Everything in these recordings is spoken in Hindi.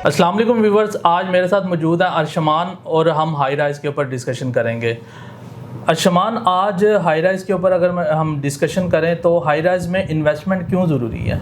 अस्सलाम वालेकुम व्यूवर्स, आज मेरे साथ मौजूद है अर्शमान और हम हाई राइज़ के ऊपर डिस्कशन करेंगे। अर्शमान, आज हाई राइज़ के ऊपर अगर हम डिस्कशन करें तो हाई राइज़ में इन्वेस्टमेंट क्यों ज़रूरी है?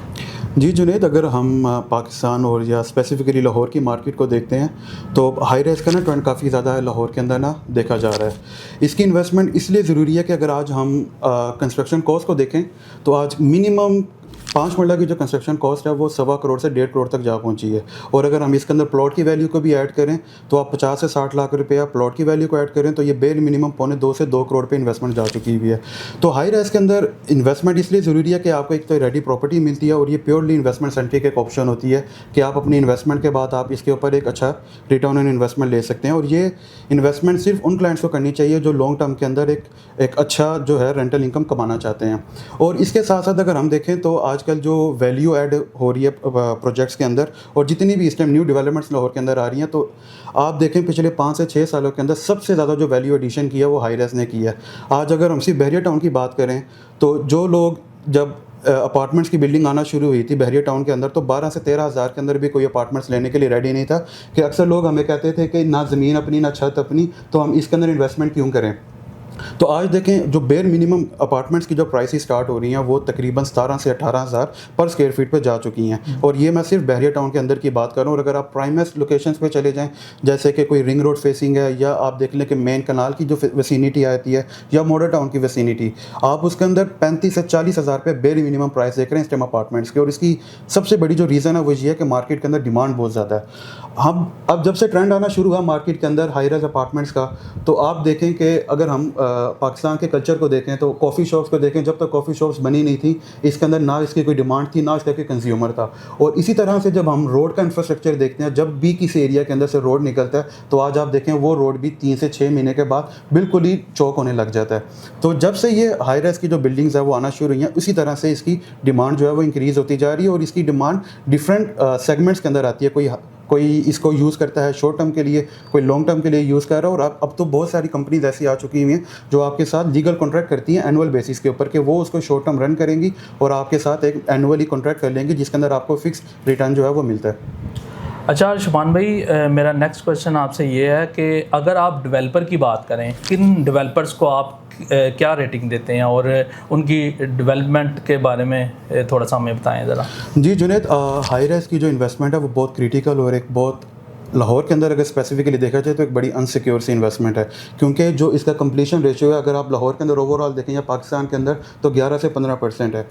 जी जुनैद, अगर हम पाकिस्तान और या स्पेसिफ़िकली लाहौर की मार्केट को देखते हैं तो हाई राइज़ का ना ट्रेंड काफ़ी ज़्यादा है लाहौर के अंदर ना देखा जा रहा है। इसकी इन्वेस्टमेंट इसलिए ज़रूरी है कि अगर आज हम कंस्ट्रक्शन कॉस्ट को देखें तो आज मिनिमम 5 मरला की जो कंस्ट्रक्शन कॉस्ट है वो 1.25 करोड़ से 1.5 करोड़ तक जा पहुंची है। और अगर हम इसके अंदर प्लॉट की वैल्यू को भी ऐड करें तो आप 50 से 60 लाख रुपया प्लॉट की वैल्यू को ऐड करें तो ये बेर मिनिमम 1.25 से 2 करोड़ पे इन्वेस्टमेंट जा चुकी हुई है। तो हाई राइज़ के अंदर इन्वेस्टमेंट इसलिए ज़रूरी है कि आपको एक तो रेडी प्रॉपर्टी मिलती है और ये प्योरली इन्वेस्टमेंट सेंट्रिक एक ऑप्शन होती है कि आप अपनी इन्वेस्टमेंट के बाद आप इसके ऊपर एक अच्छा रिटर्न ऑन इन्वेस्टमेंट ले सकते हैं। और ये इन्वेस्टमेंट सिर्फ उन क्लाइंट्स को करनी चाहिए जो लॉन्ग टर्म के अंदर एक अच्छा जो है रेंटल इनकम कमाना चाहते हैं। और इसके साथ साथ अगर हम देखें तो आजकल जो वैल्यू ऐड हो रही है प्रोजेक्ट्स के अंदर और जितनी भी इस टाइम न्यू डेवलपमेंट्स लाहौर के अंदर आ रही हैं तो आप देखें पिछले 5 से 6 सालों के अंदर सबसे ज़्यादा जो वैल्यू एडिशन किया है वो हाई राइज़ ने किया है। आज अगर हम सिर्फ बहरिया टाउन की बात करें तो जो लोग जब अपार्टमेंट्स की बिल्डिंग आना शुरू हुई थी बहरिया टाउन के अंदर तो 12 से 13 हज़ार के अंदर भी कोई अपार्टमेंट्स लेने के लिए रेडी नहीं था कि अक्सर लोग हमें कहते थे कि ना ज़मीन अपनी ना छत अपनी तो हम इसके अंदर इन्वेस्टमेंट क्यों करें। तो आज देखें जो बेर मिनिमम अपार्टमेंट्स की जो प्राइस स्टार्ट हो रही हैं वो तकरीबन 17 से 18 हज़ार पर स्क्वायर फीट पे जा चुकी हैं। और ये मैं सिर्फ बहरिया टाउन के अंदर की बात कर रहा हूँ। और अगर आप प्राइमेस्ट लोकेशंस पे चले जाएं जैसे कि कोई रिंग रोड फेसिंग है या आप देख लें कि मेन कनाल की जो वेसिनिटी आती है या मॉडल टाउन की वेसिनिटी आप उसके अंदर 35 से 40 हज़ार पे बेर मिनिमम प्राइस देख रहे हैं इस टाइम अपार्टमेंट्स के। और इसकी सबसे बड़ी जो रीज़न है वो ये है कि मार्केट के अंदर डिमांड बहुत ज़्यादा है। हम अब जब से ट्रेंड आना शुरू हुआ मार्केट के अंदर हाई राइज अपार्टमेंट्स का तो आप देखें कि अगर हम पाकिस्तान के कल्चर को देखें तो कॉफ़ी शॉप्स को देखें, जब तक कॉफ़ी शॉप्स बनी नहीं थी इसके अंदर ना इसकी कोई डिमांड थी ना इसका कोई कंज्यूमर था। और इसी तरह से जब हम रोड का इंफ्रास्ट्रक्चर देखते हैं जब भी किसी एरिया के अंदर से रोड निकलता है तो आज आप देखें वो रोड भी 3 से 6 महीने के बाद बिल्कुल ही चौक होने लग जाता है। तो जब से ये हाई राइज की जो बिल्डिंग्स है वो आना शुरू हुई हैं उसी तरह से इसकी डिमांड जो है वो इंक्रीज़ होती जा रही है। और इसकी डिमांड डिफरेंट सेगमेंट्स के अंदर आती है। कोई इसको यूज़ करता है शॉर्ट टर्म के लिए, कोई लॉन्ग टर्म के लिए यूज़ कर रहा है। और अब तो बहुत सारी कंपनीज ऐसी आ चुकी हुई हैं जो आपके साथ लीगल कॉन्ट्रैक्ट करती हैं एनुअल बेसिस के ऊपर कि वो उसको शॉर्ट टर्म रन करेंगी और आपके साथ एक एनुअली कॉन्ट्रैक्ट कर लेंगी जिसके अंदर आपको फिक्स रिटर्न जो है वो मिलता है। अच्छा शुमान भाई, मेरा नेक्स्ट क्वेश्चन आपसे ये है कि अगर आप डेवलपर की बात करें, किन डेवलपर्स को आप क्या रेटिंग देते हैं और उनकी डेवलपमेंट के बारे में थोड़ा सा हमें बताएं ज़रा। जी जुनैद, हाई राइज की जो इन्वेस्टमेंट है वो बहुत क्रिटिकल और एक बहुत लाहौर के अंदर अगर स्पेसिफिकली देखा जाए तो एक बड़ी अनसिक्योर सी इन्वेस्टमेंट है क्योंकि जो इसका कंप्लीशन रेशियो है अगर आप लाहौर के अंदर ओवरऑल देखें या पाकिस्तान के अंदर तो 11 से 15% है।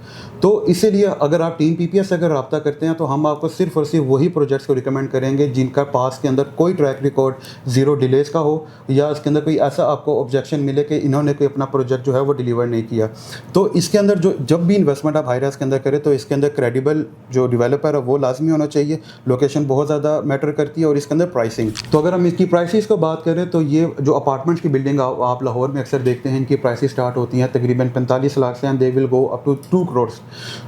तो इसीलिए अगर आप टीम पीपीएस से अगर रब्ता करते हैं तो हम आपको सिर्फ और सिर्फ वही प्रोजेक्ट्स को रिकमेंड करेंगे जिनका पास के अंदर कोई ट्रैक रिकॉर्ड ज़ीरो डिलेज का हो या इसके अंदर कोई ऐसा आपको ऑब्जेक्शन मिले कि इन्होंने कोई अपना प्रोजेक्ट जो है वो डिलीवर नहीं किया। तो इसके अंदर जो जब भी इन्वेस्टमेंट आप हाई राइज के अंदर करें तो इसके अंदर क्रेडिबल जो डेवलपर है वो लाजमी होना चाहिए। लोकेशन बहुत ज़्यादा मैटर करती है और इसके अंदर प्राइसिंग। तो अगर हम इसकी प्राइसेस को बात करें तो ये जो अपार्टमेंट्स की बिल्डिंग आप लाहौर में अक्सर देखते हैं इनकी प्राइसेस स्टार्ट होती हैं तकरीबन 45 लाख से and they will go up to 2 crore.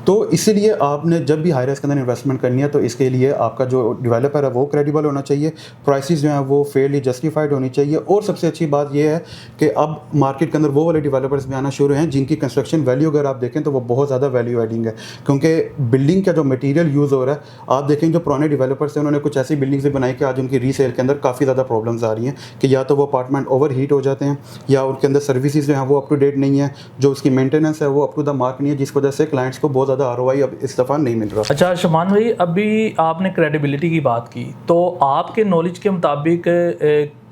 तो इसीलिए आपने जब भी हाई राइज के अंदर इन्वेस्टमेंट करनी है तो इसके लिए आपका जो डेवलपर है वो क्रेडिबल होना चाहिए, प्राइसेस जो हैं वो फेयरली जस्टिफाइड होनी चाहिए। और सबसे अच्छी बात यह है कि अब मार्केट के अंदर वो वाले डेवलपर्स भी आना शुरू हैं जिनकी कंस्ट्रक्शन वैल्यू अगर आप देखें तो वो बहुत ज़्यादा वैल्यू एडिंग है क्योंकि बिल्डिंग का जो मटीरियल यूज़ हो रहा है आप देखें जो पुराने डेवलपर्स हैं उन्होंने कुछ ऐसी बिल्डिंग्स भी बनाई कि आज उनकी रीसेल के अंदर काफ़ी ज़्यादा प्रॉब्लम्स आ रही हैं कि या तो वो अपार्टमेंट ओवर हीट हो जाते हैं या उनके अंदर सर्विसेज जो हैं वो अप टू डेट नहीं है, जो उसकी मेंटेनेंस है वो अप टू द मार्क नहीं है, जिस वजह से क्लाइंट्स को बहुत ज़्यादा आरओआई अब इस दफ़ा नहीं मिल रहा। अच्छा शुमान भाई, अभी आपने क्रेडिबिलिटी की बात की तो आपके नॉलेज के मुताबिक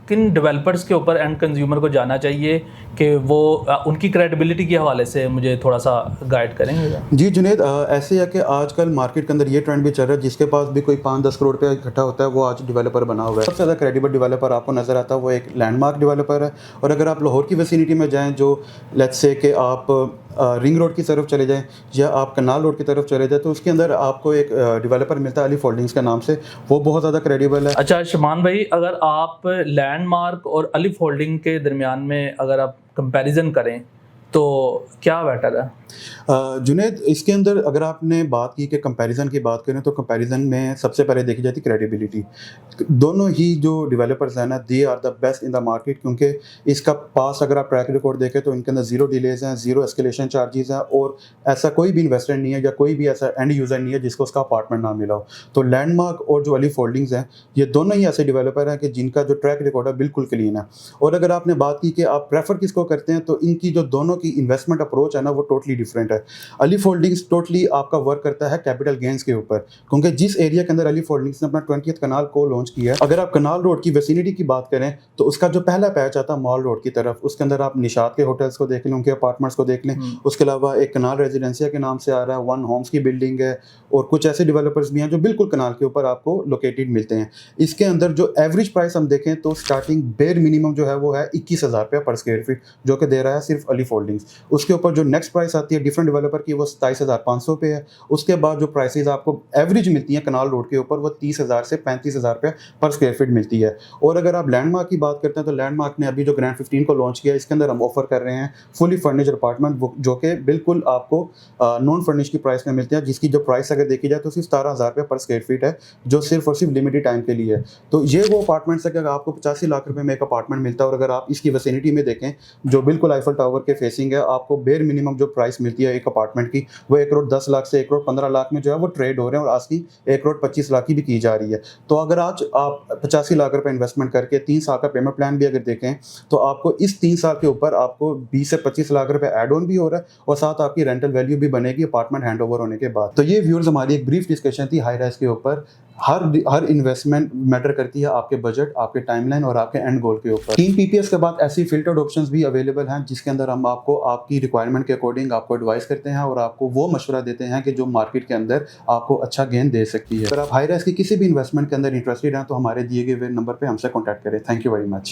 किन डेवलपर्स के ऊपर एंड कंज्यूमर को जाना चाहिए कि वो उनकी क्रेडिबिलिटी के हवाले से मुझे थोड़ा सा गाइड करेंगे? जी जुनैद, ऐसे है कि आजकल मार्केट के अंदर ये ट्रेंड भी चल रहा है जिसके पास भी कोई 5-10 करोड़ रुपया इकट्ठा होता है वो आज डेवलपर बना हुआ है। सबसे ज़्यादा क्रेडिबल डेवलपर आपको नज़र आता है वो एक लैंडमार्क डेवलपर है। और अगर आप लाहौर की विसिनिटी में जाएँ जो लेट्स से कि आप रिंग रोड की तरफ चले जाएँ या आप कनाल रोड की तरफ चले जाएँ तो उसके अंदर आपको एक डेवलपर मिलता है अलिफ होल्डिंग्स के नाम से, वो बहुत ज़्यादा क्रेडिबल है। अच्छा शुमान भाई, अगर आप लैंडमार्क और अलिफ होल्डिंग के दरमियान में अगर आप कंपैरिजन करें तो क्या बेटर है? जुनैद, इसके अंदर अगर आपने बात की कि कंपैरिज़न की बात करें तो कंपैरिज़न में सबसे पहले देखी जाती है क्रेडिबिलिटी। दोनों ही जो डेवलपर्स हैं ना, they are the best in the market, क्योंकि इसका पास अगर आप ट्रैक रिकॉर्ड देखें तो इनके अंदर ज़ीरो डिलेज़ हैं, ज़ीरो एस्केलेशन चार्जेस हैं, और ऐसा कोई भी इन्वेस्टर नहीं है या कोई भी ऐसा एंड यूज़र नहीं है जिसको उसका अपार्टमेंट ना मिला हो। तो लैंडमार्क और जो अलीफ होल्डिंग्स हैं, ये दोनों ही ऐसे डेवलपर हैं कि जिनका जो ट्रैक रिकॉर्ड है बिल्कुल क्लीन है। और अगर आपने बात की कि आप प्रेफ़र किसको करते हैं, तो इनकी जो दोनों की इन्वेस्टमेंट अप्रोच है ना, वो टोटली डिफरेंट है। अलीफ होल्डिंग्स टोटली आपका वर्क करता है कैपिटल गेन्स के ऊपर, क्योंकि जिस एरिया के अंदर अलीफ होल्डिंग्स ने अपना 20th कनाल को लॉन्च किया है, अगर आप कनाल रोड की विसिनिटी की बात करें तो उसका जो पहला पैच आता है मॉल रोड की तरफ, उसके अंदर आप निशात के होटल्स को देख लें, उनके अपार्टमेंट्स को देख लें। उसके अलावा एक कनाल रेजिडेंसिया के नाम से आ रहा है, वन होम्स की बिल्डिंग है, और कुछ ऐसे डेवलपर्स भी हैं जो बिल्कुल कनाल के ऊपर आपको लोकेटेड मिलते हैं। इसके अंदर जो एवरेज प्राइस हम देखें तो स्टार्टिंग बेयर मिनिमम जो है वो है 21,000 रुपया पर स्क्वायर फीट, जो कि दे रहा है सिर्फ अलीफ होल्डिंग्स। उसके ऊपर जो नेक्स्ट प्राइस आती है डिफरेंट डेवलपर की, वो 27,500 पे है। उसके बाद जो प्राइसेस आपको एवरेज मिलती हैं कनाल रोड के ऊपर, वो 30,000 से 35,000 रुपये पर स्क्वायर फीट मिलती है। और अगर आप लैंडमार्क की बात करते हैं तो लैंडमार्क ने अभी जो ग्रैंड 15 को लॉन्च किया, इसके अंदर हम ऑफर कर रहे हैं फुली फर्निश्ड अपार्टमेंट, जो कि बिल्कुल आपको नॉन फर्निश की प्राइस में मिलते हैं, जिसकी जो प्राइस अगर देखी जाए तो सिर्फ 17,000 रुपये पर स्क्वायर फीट है, जो सिर्फ और सिर्फ लिमिटेड टाइम के लिए है। तो ये वो अपार्टमेंट्स है कि अगर आपको 85 लाख रुपये में एक अपार्टमेंट मिलता है, और अगर आप इसकी विसिनिटी में देखें जो बिल्कुल आईफल टावर के फेसिंग है, आपको बेयर मिनिमम जो प्राइस मिलती है एक अपार्टमेंट की, वो 1,10 लाख से 1,15 लाख में जो है वो ट्रेड हो रहे हैं, और आज की 1,25 लाख की भी की जा रही है। तो अगर आज आप 85 लाख रुपए इन्वेस्टमेंट करके 3 साल का पेमेंट प्लान भी अगर देखें, तो आपको इस 3 साल के ऊपर आपको 20 से 25 लाख रुपए ऐड ऑन भी हो रहा है, और साथ आपकी रेंटल वैल्यू भी बनेगी अपार्टमेंट हैंडओवर होने के बाद। तो ये व्यूअर्स हमारी एक ब्रीफ डिस्कशन थी हाई राइज के ऊपर। हर इन्वेस्टमेंट मैटर करती है आपके बजट, आपके टाइमलाइन और आपके एंड गोल के ऊपर। 3 पीपीएस के बाद ऐसी फिल्टर्ड ऑप्शंस भी अवेलेबल हैं, जिसके अंदर हम आपको आपकी रिक्वायरमेंट के अकॉर्डिंग आपको एडवाइस करते हैं, और आपको वो मशवरा देते हैं कि जो मार्केट के अंदर आपको अच्छा गेन दे सकती है। अगर आप हाई राइज की किसी भी इन्वेस्टमेंट के अंदर इंटरेस्टेड हैं तो हमारे दिए गए नंबर पर हमसे कॉन्टैक्ट करें। Thank you very much.